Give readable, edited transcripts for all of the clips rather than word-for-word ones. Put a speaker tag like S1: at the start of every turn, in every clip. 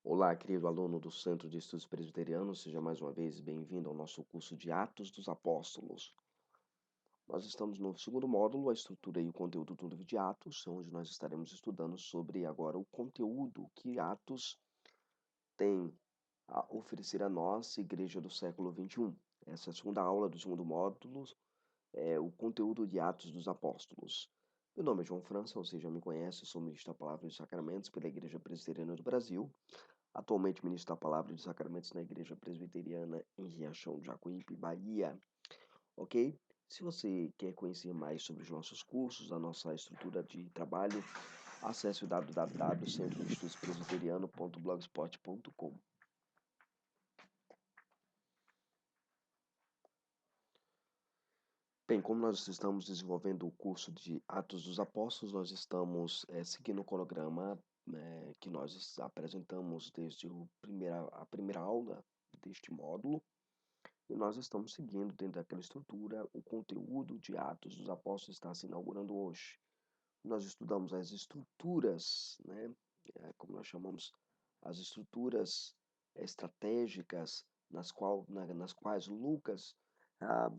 S1: Olá, querido aluno do Centro de Estudos Presbiterianos, seja mais uma vez bem-vindo ao nosso curso de Atos dos Apóstolos. Nós estamos no segundo módulo, a estrutura e o conteúdo do livro de Atos, onde nós estaremos estudando sobre agora o conteúdo que Atos tem a oferecer a nós, Igreja do século XXI. Essa é a segunda aula do segundo módulo, o conteúdo de Atos dos Apóstolos. Meu nome é João França, você já me conhece, sou ministro da Palavra e dos Sacramentos pela Igreja Presbiteriana do Brasil. Atualmente ministro da Palavra e dos Sacramentos na Igreja Presbiteriana em Riachão de Jacuípe, Bahia, ok? Se você quer conhecer mais sobre os nossos cursos, a nossa estrutura de trabalho, acesse o www.centrodeestudospresbiteriano.blogspot.com. Bem, como nós estamos desenvolvendo o curso de Atos dos Apóstolos, nós estamos seguindo o cronograma que nós apresentamos desde a primeira aula deste módulo. E nós estamos seguindo dentro daquela estrutura, o conteúdo de Atos dos Apóstolos está se inaugurando hoje. Nós estudamos as estruturas, como nós chamamos, as estruturas estratégicas nas quais Lucas ah,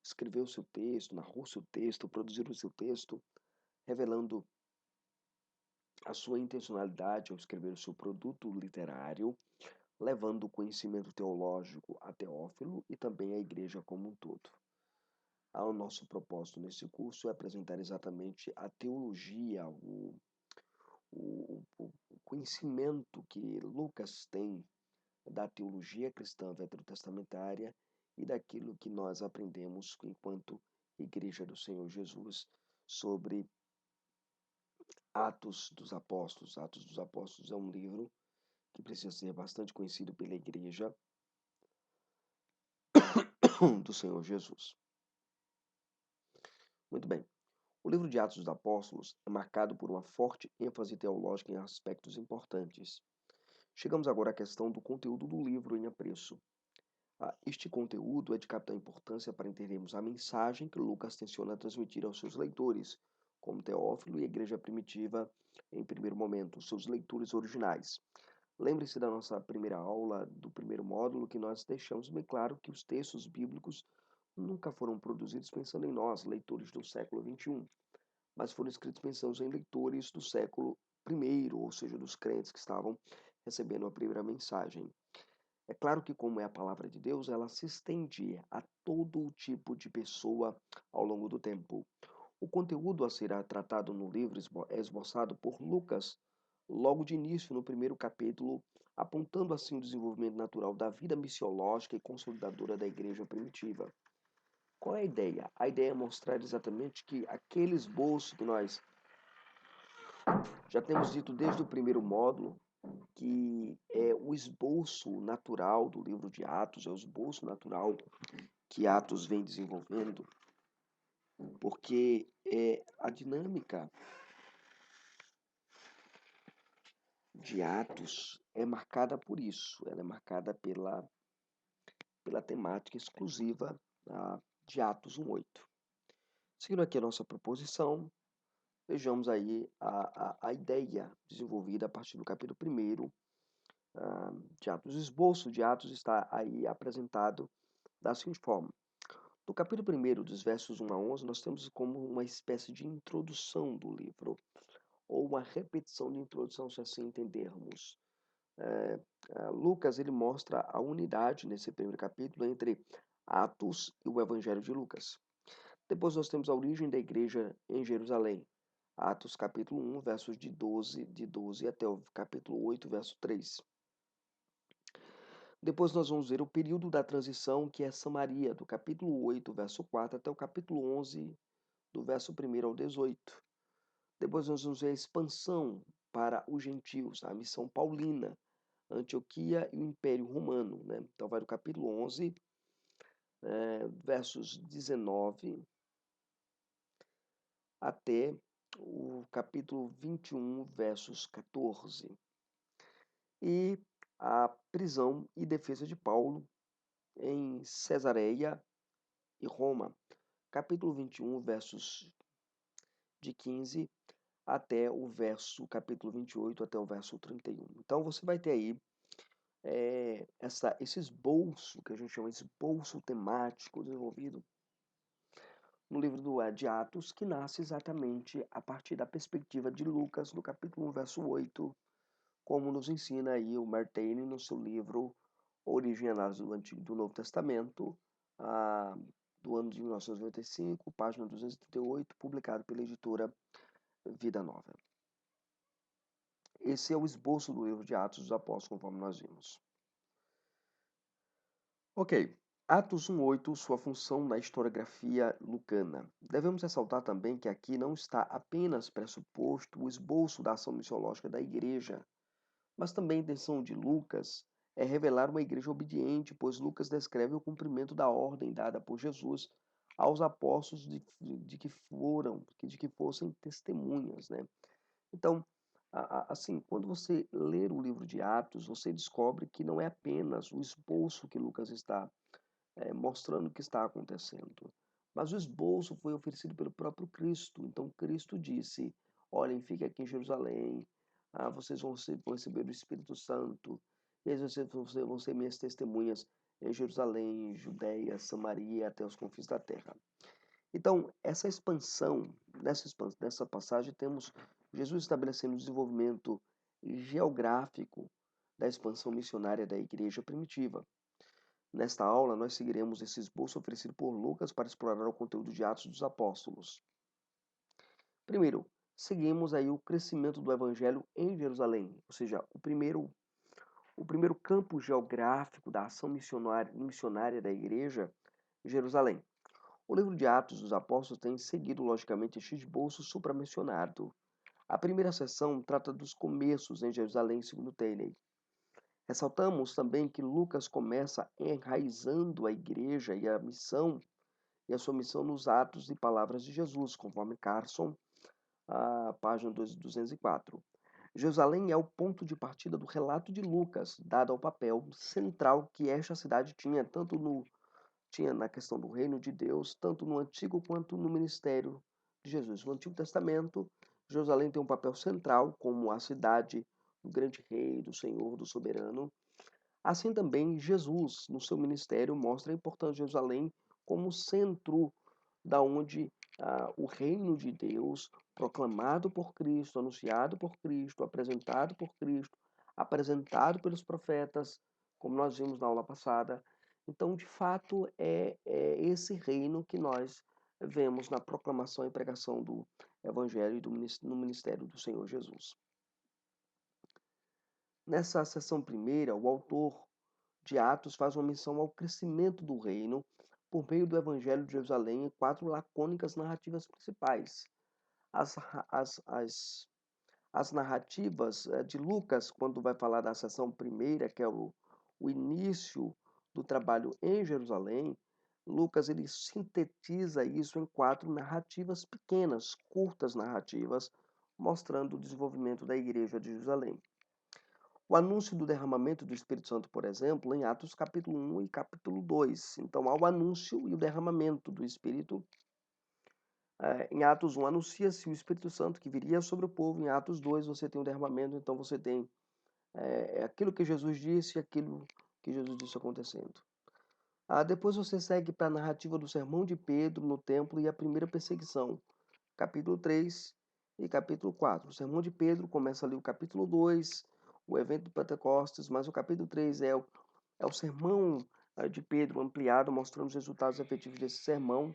S1: escreveu seu texto, narrou seu texto, produziu o seu texto, revelando a sua intencionalidade ao escrever o seu produto literário, levando o conhecimento teológico a Teófilo e também à igreja como um todo. O nosso propósito nesse curso é apresentar exatamente a teologia, o conhecimento que Lucas tem da teologia cristã veterotestamentária e daquilo que nós aprendemos enquanto Igreja do Senhor Jesus sobre Atos dos Apóstolos. Atos dos Apóstolos é um livro que precisa ser bastante conhecido pela Igreja do Senhor Jesus. Muito bem. O livro de Atos dos Apóstolos é marcado por uma forte ênfase teológica em aspectos importantes. Chegamos agora à questão do conteúdo do livro em apreço. Este conteúdo é de capital importância para entendermos a mensagem que Lucas tenciona transmitir aos seus leitores, como Teófilo e a igreja primitiva em primeiro momento, os seus leitores originais. Lembre-se da nossa primeira aula, do primeiro módulo, que nós deixamos bem claro que os textos bíblicos nunca foram produzidos pensando em nós, leitores do século XXI, mas foram escritos pensando em leitores do século I, ou seja, dos crentes que estavam recebendo a primeira mensagem. É claro que, como é a palavra de Deus, ela se estende a todo tipo de pessoa ao longo do tempo. O conteúdo a ser tratado no livro é esboçado por Lucas, logo de início, no primeiro capítulo, apontando assim o desenvolvimento natural da vida missiológica e consolidadora da igreja primitiva. Qual é a ideia? A ideia é mostrar exatamente que aquele esboço que nós já temos dito desde o primeiro módulo, que é o esboço natural do livro de Atos, é o esboço natural que Atos vem desenvolvendo, porque a dinâmica de Atos é marcada por isso, ela é marcada pela temática exclusiva de Atos 1:8. Seguindo aqui a nossa proposição, vejamos aí a ideia desenvolvida a partir do capítulo 1 de Atos. O esboço de Atos está aí apresentado da seguinte forma. No capítulo 1, dos versos 1 a 11, nós temos como uma espécie de introdução do livro, ou uma repetição de introdução, se assim entendermos. Lucas ele mostra a unidade nesse primeiro capítulo entre Atos e o Evangelho de Lucas. Depois nós temos a origem da igreja em Jerusalém. Atos capítulo 1, versos de 12 até o capítulo 8, verso 3. Depois nós vamos ver o período da transição, que é Samaria, do capítulo 8, verso 4, até o capítulo 11, do verso 1 ao 18. Depois nós vamos ver a expansão para os gentios, a missão paulina, Antioquia e o Império Romano. Então vai do capítulo 11, versos 19 até o capítulo 21, versos 14. E a prisão e defesa de Paulo em Cesareia e Roma. Capítulo 21, versos de 15 até o capítulo 28, até o verso 31. Então você vai ter aí esse esboço, que a gente chama de esboço temático desenvolvido no livro de Atos, que nasce exatamente a partir da perspectiva de Lucas, no capítulo 1, verso 8, como nos ensina aí o Martini no seu livro Origem e Análise do Novo Testamento, ah, do ano de 1995, página 238, publicado pela editora Vida Nova. Esse é o esboço do livro de Atos dos Apóstolos, conforme nós vimos. Ok. Atos 1:8, sua função na historiografia lucana. Devemos ressaltar também que aqui não está apenas pressuposto o esboço da ação missiológica da igreja, mas também a intenção de Lucas é revelar uma igreja obediente, pois Lucas descreve o cumprimento da ordem dada por Jesus aos apóstolos de que fossem testemunhas, né? Então, assim, quando você ler o livro de Atos, você descobre que não é apenas o esboço que Lucas está mostrando o que está acontecendo. Mas o esboço foi oferecido pelo próprio Cristo. Então Cristo disse: olhem, fiquem aqui em Jerusalém, vocês vão receber o Espírito Santo, e aí vocês vão ser minhas testemunhas em Jerusalém, Judéia, Samaria, até os confins da terra. Então, essa expansão, nessa passagem, temos Jesus estabelecendo o desenvolvimento geográfico da expansão missionária da igreja primitiva. Nesta aula, nós seguiremos esse esboço oferecido por Lucas para explorar o conteúdo de Atos dos Apóstolos. Primeiro, seguimos aí o crescimento do Evangelho em Jerusalém, ou seja, o primeiro campo geográfico da ação missionária da igreja, Jerusalém. O livro de Atos dos Apóstolos tem seguido, logicamente, este esboço supramencionado. A primeira seção trata dos começos em Jerusalém, segundo Taylor. Ressaltamos também que Lucas começa enraizando a igreja e a sua missão nos atos e palavras de Jesus, conforme Carson, a página 204. Jerusalém é o ponto de partida do relato de Lucas, dado ao papel central que esta cidade tinha na questão do reino de Deus, tanto no Antigo quanto no ministério de Jesus. No Antigo Testamento, Jerusalém tem um papel central como a cidade do grande rei, do Senhor, do soberano. Assim também, Jesus, no seu ministério, mostra a importância de Jerusalém como centro da onde o reino de Deus, proclamado por Cristo, anunciado por Cristo, apresentado pelos profetas, como nós vimos na aula passada. Então, de fato, é esse reino que nós vemos na proclamação e pregação do Evangelho e no ministério do Senhor Jesus. Nessa seção primeira, o autor de Atos faz uma menção ao crescimento do reino por meio do Evangelho de Jerusalém em 4 lacônicas narrativas principais. As, as, as, as narrativas de Lucas, quando vai falar da seção primeira, que é o início do trabalho em Jerusalém, Lucas ele sintetiza isso em 4 narrativas pequenas, curtas narrativas, mostrando o desenvolvimento da igreja de Jerusalém. O anúncio do derramamento do Espírito Santo, por exemplo, em Atos capítulo 1 e capítulo 2. Então, há o anúncio e o derramamento do Espírito. Em Atos 1, anuncia-se o Espírito Santo que viria sobre o povo. Em Atos 2, você tem o derramamento. Então, você tem aquilo que Jesus disse e aquilo que Jesus disse acontecendo. Depois você segue para a narrativa do sermão de Pedro no templo e a primeira perseguição. Capítulo 3 e capítulo 4. O sermão de Pedro começa ali o capítulo 2, o evento do Pentecostes, mas o capítulo 3 é o sermão de Pedro ampliado, mostrando os resultados efetivos desse sermão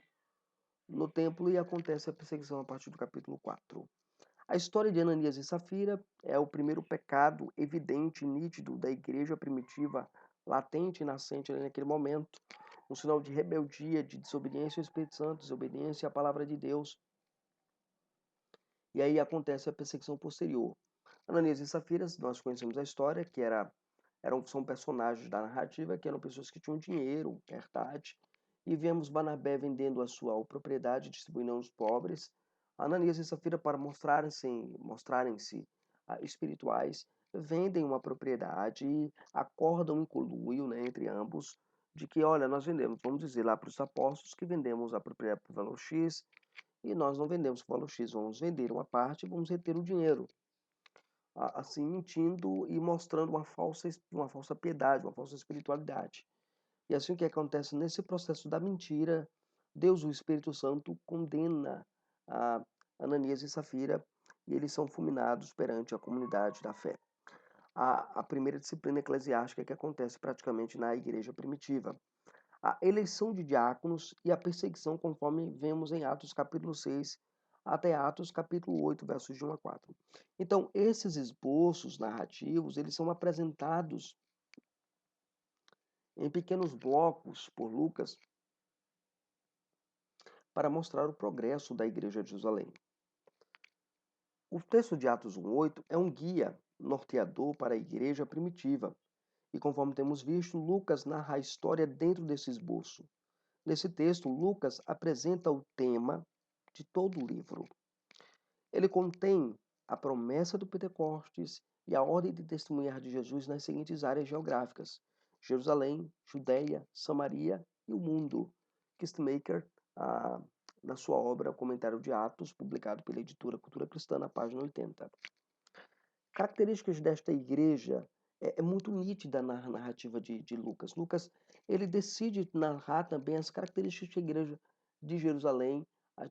S1: no templo e acontece a perseguição a partir do capítulo 4. A história de Ananias e Safira é o primeiro pecado evidente e nítido da igreja primitiva, latente e nascente ali naquele momento, um sinal de rebeldia, de desobediência ao Espírito Santo, desobediência à palavra de Deus. E aí acontece a perseguição posterior. Ananias e Safira, nós conhecemos a história, que são personagens da narrativa, que eram pessoas que tinham dinheiro, verdade, e vemos Barnabé vendendo a sua propriedade, distribuindo aos pobres. Ananias e Safira, para mostrarem-se espirituais, vendem uma propriedade e acordam em conluio, né, entre ambos, de que, olha, nós vendemos, vamos dizer lá para os apóstolos que vendemos a propriedade por valor X, e nós não vendemos por valor X, vamos vender uma parte e vamos reter o dinheiro. Assim, mentindo e mostrando uma falsa piedade, uma falsa espiritualidade. E assim o que acontece nesse processo da mentira, Deus, o Espírito Santo, condena a Ananias e Safira e eles são fulminados perante a comunidade da fé. A primeira disciplina eclesiástica que acontece praticamente na igreja primitiva. A eleição de diáconos e a perseguição, conforme vemos em Atos capítulo 6 até Atos capítulo 8, versos de 1 a 4. Então, esses esboços narrativos, eles são apresentados em pequenos blocos por Lucas para mostrar o progresso da igreja de Jerusalém. O texto de Atos 1:8 é um guia norteador para a igreja primitiva, e conforme temos visto, Lucas narra a história dentro desse esboço. Nesse texto, Lucas apresenta o tema de todo o livro. Ele contém a promessa do Pentecostes e a ordem de testemunhar de Jesus nas seguintes áreas geográficas: Jerusalém, Judéia, Samaria e o mundo. Kistemaker, na sua obra Comentário de Atos, publicado pela editora Cultura Cristã, na página 80. Características desta igreja é muito nítida na narrativa de Lucas. Lucas, ele decide narrar também as características que a igreja de Jerusalém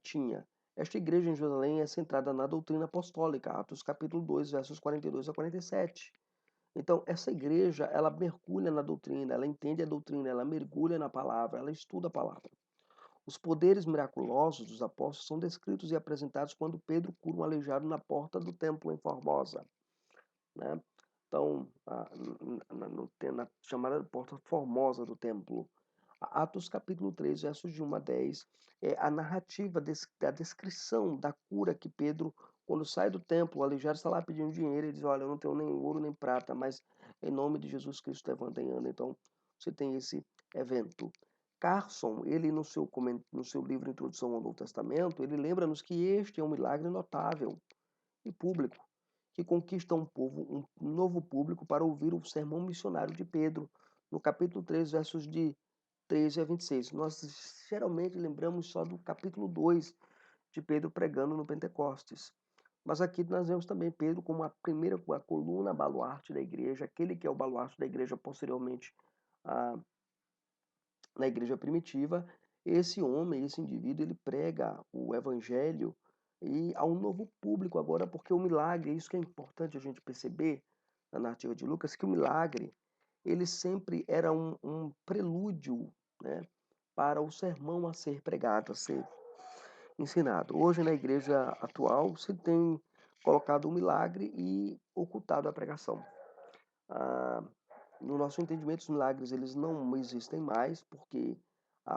S1: tinha. Esta igreja em Jerusalém é centrada na doutrina apostólica, Atos capítulo 2, versos 42 a 47. Então, essa igreja, ela mergulha na doutrina, ela entende a doutrina, ela mergulha na palavra, ela estuda a palavra. Os poderes miraculosos dos apóstolos são descritos e apresentados quando Pedro cura um aleijado na porta do templo em Formosa, né? Então, na chamada porta formosa do templo, Atos capítulo 3, versos de 1 a 10, é a narrativa, a descrição da cura que Pedro, quando sai do templo, o aleijado está lá pedindo dinheiro, ele diz, olha, eu não tenho nem ouro nem prata, mas em nome de Jesus Cristo levanta e anda. Então, você tem esse evento. Carson, ele no seu livro Introdução ao Novo Testamento, ele lembra-nos que este é um milagre notável e público, que conquista um novo público para ouvir o sermão missionário de Pedro, no capítulo 3, versos de 13 a 26. Nós geralmente lembramos só do capítulo 2 de Pedro pregando no Pentecostes. Mas aqui nós vemos também Pedro como a coluna baluarte da igreja, aquele que é o baluarte da igreja posteriormente ah, na igreja primitiva. Esse homem, esse indivíduo, ele prega o evangelho e a um novo público agora, porque o milagre, isso que é importante a gente perceber na narrativa de Lucas, que o milagre, ele sempre era um prelúdio, né, para o sermão a ser pregado, a ser ensinado. Hoje, na igreja atual, se tem colocado o milagre e ocultado a pregação. Ah, no nosso entendimento, os milagres eles não existem mais, porque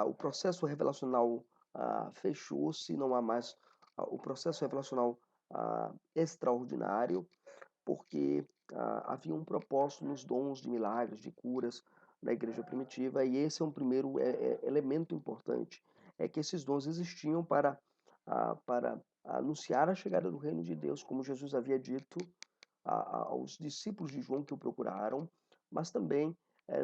S1: o processo revelacional fechou-se, não há mais o processo revelacional extraordinário, porque havia um propósito nos dons de milagres, de curas na igreja primitiva, e esse é um primeiro elemento importante, é que esses dons existiam para anunciar a chegada do reino de Deus, como Jesus havia dito aos discípulos de João que o procuraram, mas também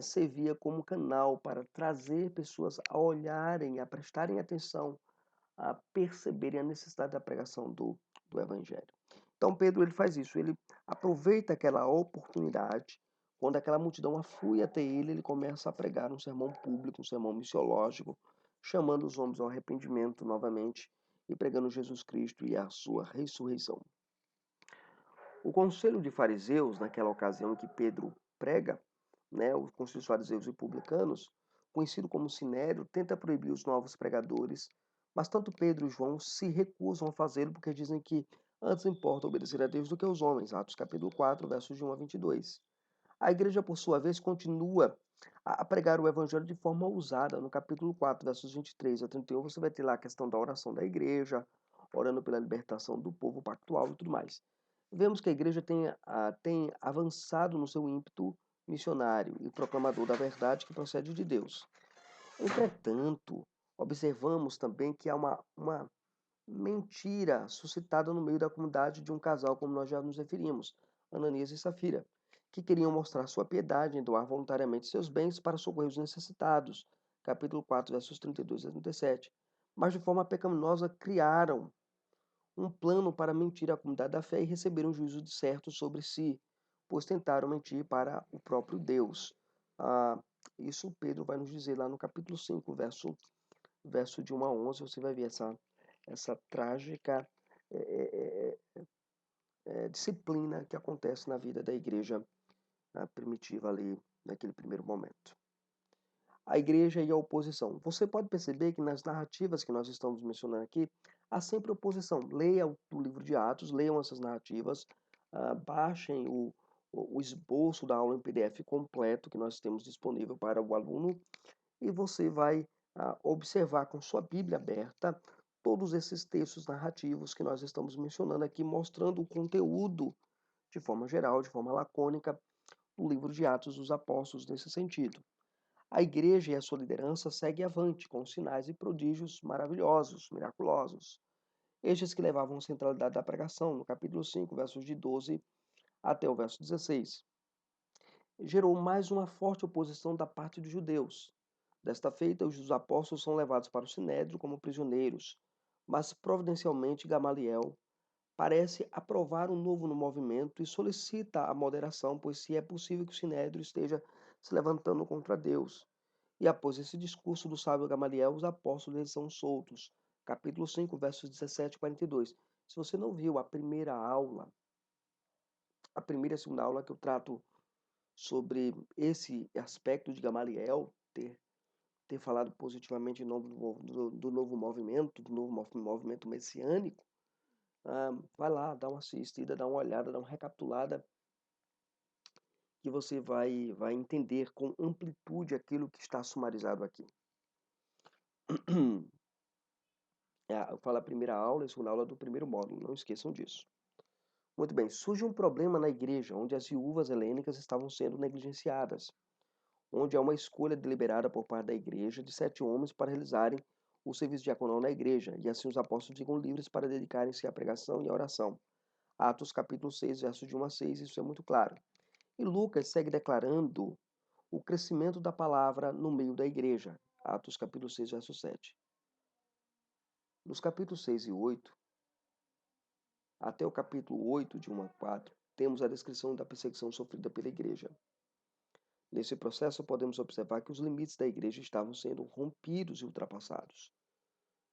S1: servia como canal para trazer pessoas a olharem, a prestarem atenção, a perceberem a necessidade da pregação do Evangelho. Então Pedro ele faz isso, ele aproveita aquela oportunidade, quando aquela multidão aflui até ele, ele começa a pregar um sermão público, um sermão missiológico, chamando os homens ao arrependimento novamente e pregando Jesus Cristo e a sua ressurreição. O conselho de fariseus, naquela ocasião em que Pedro prega, né, o conselho de fariseus e publicanos, conhecido como Sinédrio, tenta proibir os novos pregadores, mas tanto Pedro e João se recusam a fazê-lo porque dizem que antes importa obedecer a Deus do que aos homens. Atos capítulo 4, versos de 1 a 22. A igreja, por sua vez, continua a pregar o evangelho de forma ousada. No capítulo 4, versos 23 a 31, você vai ter lá a questão da oração da igreja, orando pela libertação do povo pactual e tudo mais. Vemos que a igreja tem avançado no seu ímpeto missionário e proclamador da verdade que procede de Deus. Entretanto, observamos também que há uma mentira suscitada no meio da comunidade de um casal, como nós já nos referimos, Ananias e Safira, que queriam mostrar sua piedade em doar voluntariamente seus bens para socorrer os necessitados. Capítulo 4, versos 32 a 37. mas de forma pecaminosa criaram um plano para mentir à comunidade da fé e receberam um juízo de certo sobre si, pois tentaram mentir para o próprio Deus. Ah, isso Pedro vai nos dizer lá no capítulo 5, verso de 1 a 11, você vai ver essa trágica é, disciplina que acontece na vida da igreja primitiva ali, naquele primeiro momento. A igreja e a oposição. Você pode perceber que nas narrativas que nós estamos mencionando aqui, há sempre oposição. Leia o livro de Atos, leiam essas narrativas, baixem o esboço da aula em PDF completo que nós temos disponível para o aluno e você vai observar com sua Bíblia aberta todos esses textos narrativos que nós estamos mencionando aqui, mostrando o conteúdo de forma geral, de forma lacônica, do livro de Atos dos Apóstolos nesse sentido. A igreja e a sua liderança seguem avante com sinais e prodígios maravilhosos, miraculosos. Estes que levavam a centralidade da pregação, no capítulo 5, versos de 12 até o verso 16. Gerou mais uma forte oposição da parte dos judeus. Desta feita, os apóstolos são levados para o sinédrio como prisioneiros, mas providencialmente Gamaliel parece aprovar um novo no movimento e solicita a moderação, pois se é possível que o sinédrio esteja se levantando contra Deus. E após esse discurso do sábio Gamaliel, os apóstolos eles são soltos. Capítulo 5, versos 17 e 42. Se você não viu a primeira aula, a primeira e a segunda aula que eu trato sobre esse aspecto de Gamaliel ter falado positivamente em nome do novo movimento, do novo movimento messiânico, vai lá, dá uma assistida, dá uma olhada, dá uma recapitulada, que você vai entender com amplitude aquilo que está sumarizado aqui. Eu falo a primeira aula e a segunda aula do primeiro módulo, não esqueçam disso. Muito bem, surge um problema na igreja, onde as viúvas helênicas estavam sendo negligenciadas, onde há uma escolha deliberada por parte da igreja de 7 homens para realizarem o serviço diaconal na igreja, e assim os apóstolos ficam livres para dedicarem-se à pregação e à oração. Atos capítulo 6, versos de 1 a 6, isso é muito claro. E Lucas segue declarando o crescimento da palavra no meio da igreja. Atos capítulo 6, verso 7. Nos capítulos 6 e 8, até o capítulo 8, de 1 a 4, temos a descrição da perseguição sofrida pela igreja. Nesse processo, podemos observar que os limites da igreja estavam sendo rompidos e ultrapassados.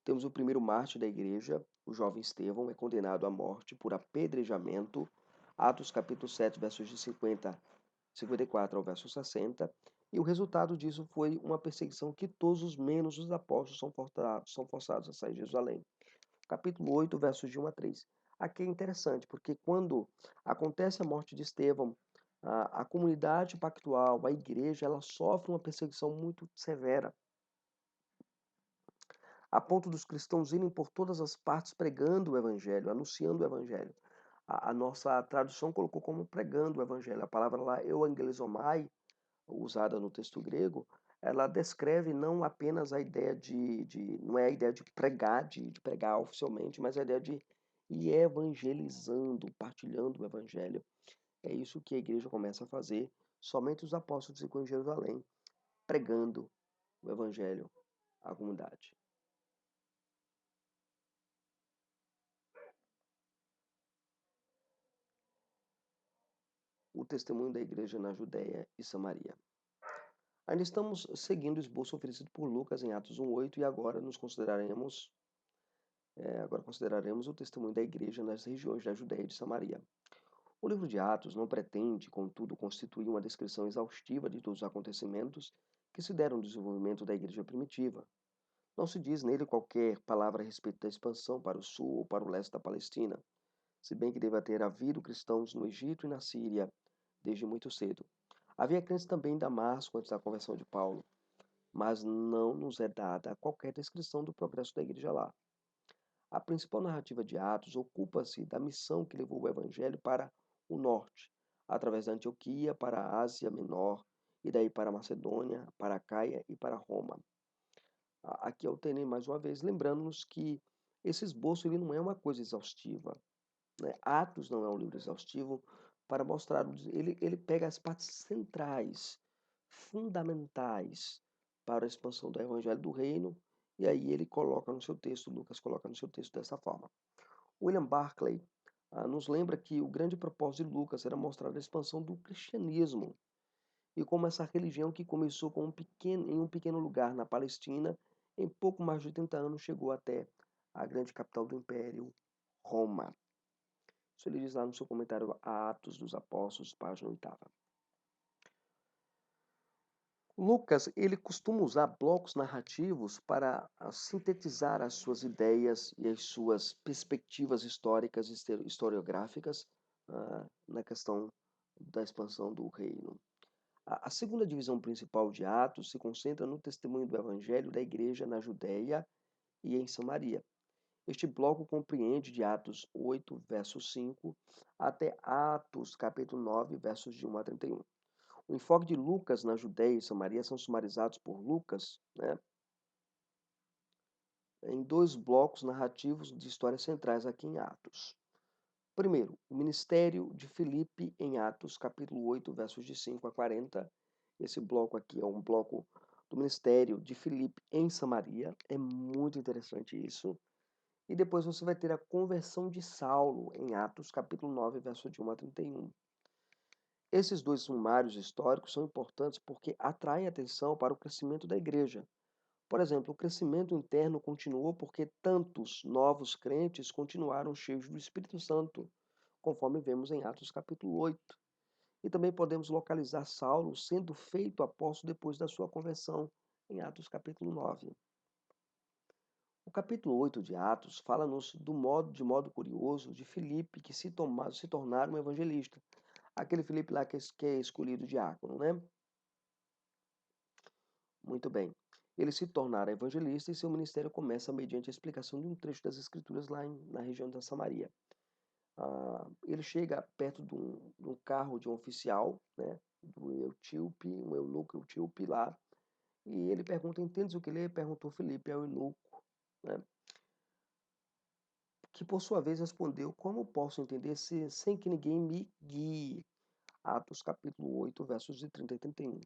S1: Temos o primeiro mártir da igreja, o jovem Estevão, é condenado à morte por apedrejamento, Atos capítulo 7, versos de 54 ao verso 60, e o resultado disso foi uma perseguição que todos os menos os apóstolos são forçados a sair de Jerusalém. Capítulo 8, versos de 1 a 3. Aqui é interessante, porque quando acontece a morte de Estevão, a comunidade pactual, a igreja, ela sofre uma perseguição muito severa, a ponto dos cristãos irem por todas as partes pregando o evangelho, anunciando o evangelho. A nossa tradução colocou como pregando o evangelho. A palavra lá, euangelizomai, usada no texto grego, ela descreve não apenas a ideia não é a ideia de pregar, de pregar oficialmente, mas a ideia de ir evangelizando, partilhando o evangelho. É isso que a igreja começa a fazer. Somente os apóstolos ficam em Jerusalém, pregando o evangelho à comunidade. O testemunho da igreja na Judéia e Samaria. Ainda estamos seguindo o esboço oferecido por Lucas em Atos 1:8 e agora consideraremos o testemunho da igreja nas regiões da Judéia e de Samaria. O livro de Atos não pretende, contudo, constituir uma descrição exaustiva de todos os acontecimentos que se deram no desenvolvimento da igreja primitiva. Não se diz nele qualquer palavra a respeito da expansão para o sul ou para o leste da Palestina, se bem que deva ter havido cristãos no Egito e na Síria desde muito cedo. Havia crentes também em Damasco antes da conversão de Paulo, mas não nos é dada qualquer descrição do progresso da igreja lá. A principal narrativa de Atos ocupa-se da missão que levou o evangelho para o norte, através da Antioquia para a Ásia Menor, e daí para a Macedônia, para a Caia e para Roma. Aqui eu tenho mais uma vez, lembrando-nos que esse esboço ele não é uma coisa exaustiva. Né? Atos não é um livro exaustivo para mostrar, ele pega as partes centrais, fundamentais para a expansão do evangelho do reino E aí ele coloca no seu texto, Lucas coloca no seu texto dessa forma. William Barclay nos lembra que o grande propósito de Lucas era mostrar a expansão do cristianismo e como essa religião que começou em um pequeno lugar na Palestina, em pouco mais de 80 anos chegou até a grande capital do Império, Roma. Isso ele diz lá no seu comentário a Atos dos Apóstolos, página 8ª. Lucas, ele costuma usar blocos narrativos para sintetizar as suas ideias e as suas perspectivas históricas e historiográficas na questão da expansão do reino. A segunda divisão principal de Atos se concentra no testemunho do Evangelho da Igreja na Judéia e em Samaria. Este bloco compreende de Atos 8, verso 5, até Atos, capítulo 9, versos de 1 a 31. O enfoque de Lucas na Judéia e Samaria são sumarizados por Lucas, né, em dois blocos narrativos de histórias centrais aqui em Atos. Primeiro, o ministério de Filipe em Atos, capítulo 8, versos de 5 a 40. Esse bloco aqui é um bloco do ministério de Filipe em Samaria. É muito interessante isso. E depois você vai ter a conversão de Saulo em Atos, capítulo 9, verso de 1 a 31. Esses dois sumários históricos são importantes porque atraem atenção para o crescimento da igreja. Por exemplo, o crescimento interno continuou porque tantos novos crentes continuaram cheios do Espírito Santo, conforme vemos em Atos capítulo 8. E também podemos localizar Saulo sendo feito apóstolo depois da sua conversão, em Atos capítulo 9. O capítulo 8 de Atos fala-nos de modo curioso de Filipe que se tornara um evangelista. Aquele Filipe lá que é escolhido diácono, né? Muito bem. Ele se tornara evangelista e seu ministério começa mediante a explicação de um trecho das Escrituras lá na região da Samaria. Ele chega perto de um carro de um oficial, né, do etíope, um eunuco etíope lá, e ele pergunta, entendes o que ele perguntou Filipe ao eunuco, né, que por sua vez respondeu, como posso entender sem que ninguém me guie? Atos capítulo 8, versos de 30 e 31.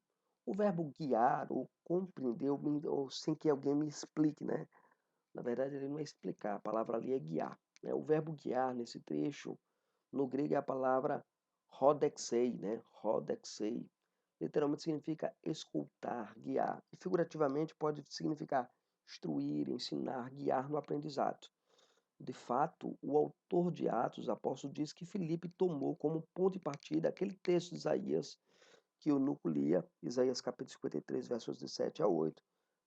S1: O verbo guiar ou compreender ou sem que alguém me explique, né? Na verdade, ele não é explicar, a palavra ali é guiar, né? O verbo guiar nesse trecho, no grego é a palavra rodexei, né? Rodexei. Literalmente significa escutar, guiar. E figurativamente pode significar instruir, ensinar, guiar no aprendizado. De fato, o autor de Atos, apóstolo, diz que Filipe tomou como ponto de partida aquele texto de Isaías que o eunuco lia, Isaías capítulo 53, versos de 7 a 8,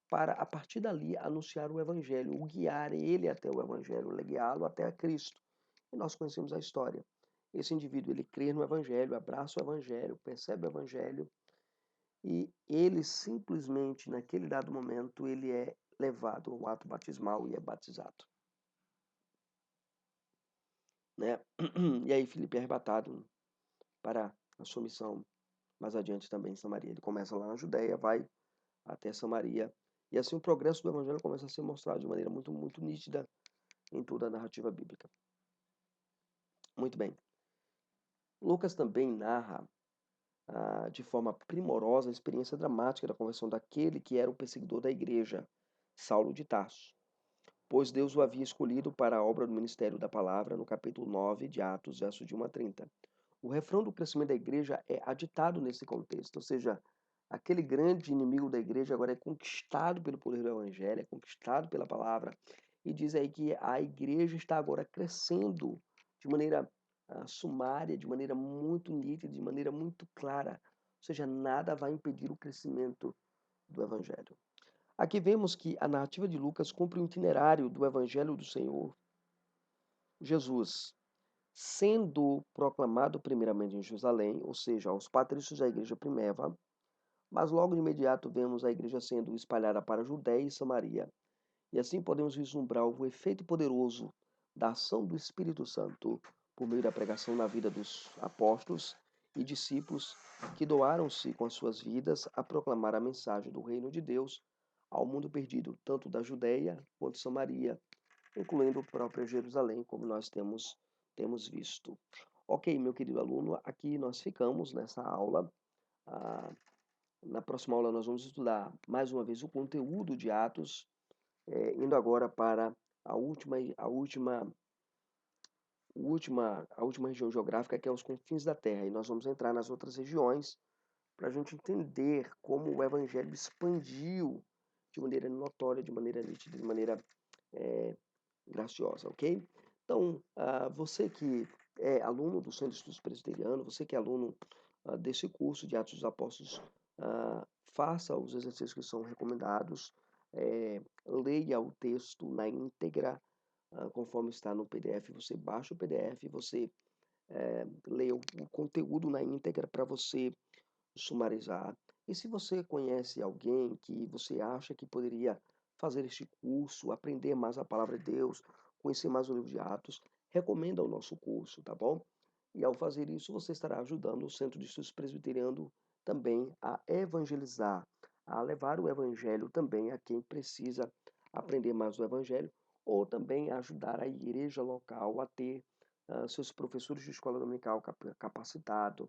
S1: para, a partir dali, anunciar o Evangelho, o guiar ele até o Evangelho, guiá-lo até a Cristo. E nós conhecemos a história. Esse indivíduo, ele crê no Evangelho, abraça o Evangelho, percebe o Evangelho, e ele simplesmente, naquele dado momento, ele é levado ao ato batismal e é batizado. Né? E aí Filipe é arrebatado para a sua missão mais adiante também em Samaria. Ele começa lá na Judéia, vai até Samaria, e assim o progresso do evangelho começa a ser mostrado de maneira muito, muito nítida em toda a narrativa bíblica. Muito bem. Lucas também narra de forma primorosa a experiência dramática da conversão daquele que era o perseguidor da igreja, Saulo de Tarso, pois Deus o havia escolhido para a obra do ministério da palavra, no capítulo 9 de Atos, versos de 1 a 30. O refrão do crescimento da igreja é aditado nesse contexto, ou seja, aquele grande inimigo da igreja agora é conquistado pelo poder do evangelho, é conquistado pela palavra, e diz aí que a igreja está agora crescendo de maneira sumária, de maneira muito nítida, de maneira muito clara, ou seja, nada vai impedir o crescimento do evangelho. Aqui vemos que a narrativa de Lucas cumpre o itinerário do evangelho do Senhor Jesus, sendo proclamado primeiramente em Jerusalém, ou seja, aos patrícios da igreja primeva, mas logo de imediato vemos a igreja sendo espalhada para a Judéia e Samaria. E assim podemos vislumbrar o efeito poderoso da ação do Espírito Santo por meio da pregação na vida dos apóstolos e discípulos que doaram-se com as suas vidas a proclamar a mensagem do reino de Deus ao mundo perdido, tanto da Judéia quanto de Samaria, incluindo a própria Jerusalém, como nós temos visto. Ok, meu querido aluno, aqui nós ficamos nessa aula. Na próxima aula nós vamos estudar mais uma vez o conteúdo de Atos, indo agora para a última a última região geográfica, que é os confins da terra, e nós vamos entrar nas outras regiões para a gente entender como o evangelho expandiu de maneira notória, de maneira nítida, de maneira eh, graciosa, ok? Então, você que é aluno do Centro de Estudos Presbiteriano, você que é aluno desse curso de Atos dos Apóstolos, faça os exercícios que são recomendados, leia o texto na íntegra, conforme está no PDF, você baixa o PDF, você leia o conteúdo na íntegra para você sumarizar. E se você conhece alguém que você acha que poderia fazer este curso, aprender mais a palavra de Deus, conhecer mais o livro de Atos, recomenda o nosso curso, tá bom? E ao fazer isso, você estará ajudando o Centro de Estudos Presbiteriano também a evangelizar, a levar o evangelho também a quem precisa aprender mais do evangelho, ou também ajudar a igreja local a ter seus professores de escola dominical capacitados,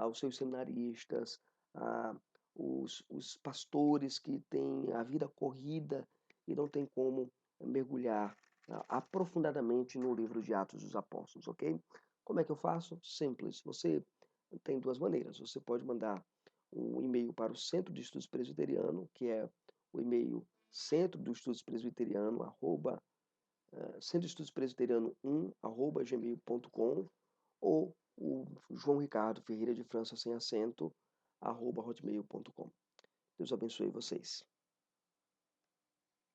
S1: os seus seminaristas, ah, os pastores que têm a vida corrida e não tem como mergulhar aprofundadamente no livro de Atos dos Apóstolos, ok? Como é que eu faço? Simples. Você tem duas maneiras. Você pode mandar um e-mail para o Centro de Estudos Presbiteriano, que é o e-mail centro do estudos presbiteriano, centro de estudos presbiteriano 1, gmail.com, ou o João Ricardo Ferreira de França sem acento, hotmail.com. Deus abençoe vocês.